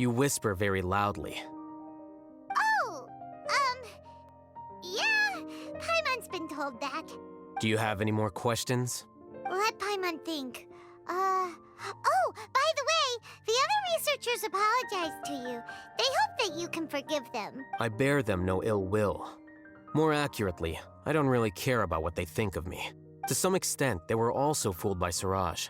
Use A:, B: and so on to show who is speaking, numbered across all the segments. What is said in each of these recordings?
A: You whisper very loudly.
B: Oh, yeah, Paimon's been told that.
A: Do you have any more questions?
B: Let Paimon think. Oh, by the way, the other researchers apologized to you. They hope that you can forgive them.
A: I bear them no ill will. More accurately, I don't really care about what they think of me. To some extent, they were also fooled by Siraj.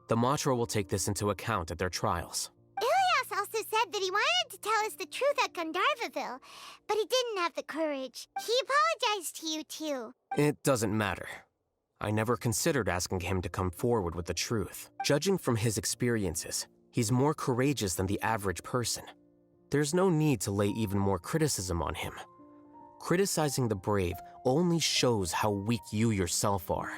A: The Matra will take this into account at their trials.
B: Ilias also said that he wanted to tell us the truth at Gandharvaville, but he didn't have the courage. He apologized to you, too.
A: It doesn't matter. I never considered asking him to come forward with the truth. Judging from his experiences, he's more courageous than the average person. There's no need to lay even more criticism on him. Criticizing the brave only shows how weak you yourself are.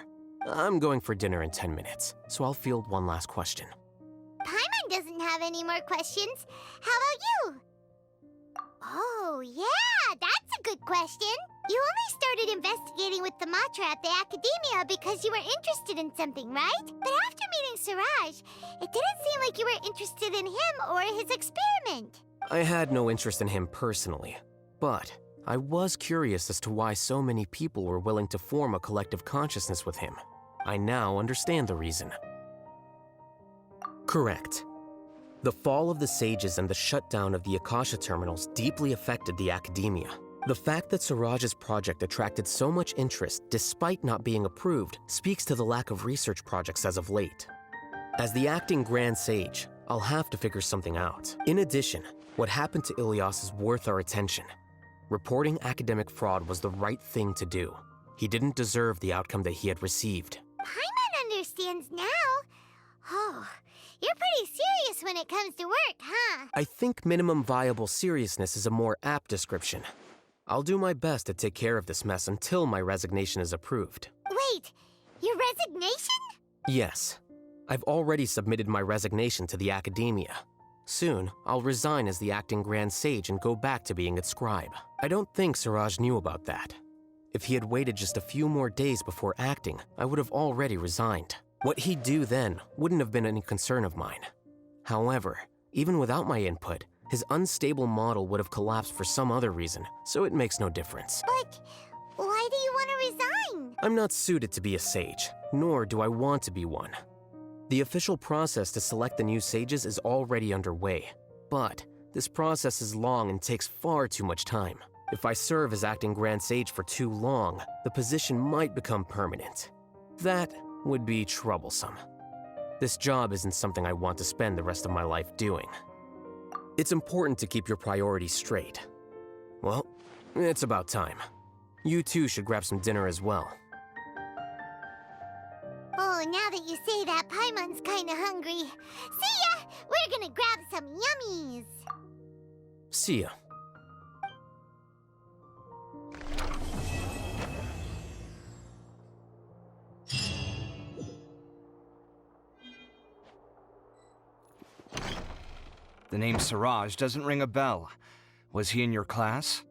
A: I'm going for dinner in 10 minutes, so I'll field one last question.
B: Paimon doesn't have any more questions. How about you? Oh, yeah, that's a good question. You only started investigating with the Matra at the Academia because you were interested in something, right? But after meeting Siraj, it didn't seem like you were interested in him or his experiment.
A: I had no interest in him personally, but I was curious as to why so many people were willing to form a collective consciousness with him. I now understand the reason. Correct. The fall of the sages and the shutdown of the Akasha terminals deeply affected the Academia. The fact that Siraj's project attracted so much interest despite not being approved speaks to the lack of research projects as of late. As the acting Grand Sage, I'll have to figure something out. In addition, what happened to Ilias is worth our attention. Reporting academic fraud was the right thing to do. He didn't deserve the outcome that he had received.
B: Paimon understands now. Oh, you're pretty serious when it comes to work, huh?
A: I think minimum viable seriousness is a more apt description. I'll do my best to take care of this mess until my resignation is approved.
B: Wait, your resignation?
A: Yes. I've already submitted my resignation to the Academia. Soon, I'll resign as the acting Grand Sage and go back to being its scribe. I don't think Siraj knew about that. If he had waited just a few more days before acting, I would have already resigned. What he'd do then wouldn't have been any concern of mine. However, even without my input, his unstable model would have collapsed for some other reason, so it makes no difference.
B: But why do you want to resign?
A: I'm not suited to be a sage, nor do I want to be one. The official process to select the new sages is already underway, but this process is long and takes far too much time. If I serve as acting Grand Sage for too long, the position might become permanent. That would be troublesome. This job isn't something I want to spend the rest of my life doing. It's important to keep your priorities straight. Well, it's about time. You too should grab some dinner as well.
B: Oh, now that you say that, Paimon's kinda hungry. See ya! We're gonna grab some yummies!
A: See ya.
C: The name Siraj doesn't ring a bell. Was he in your class?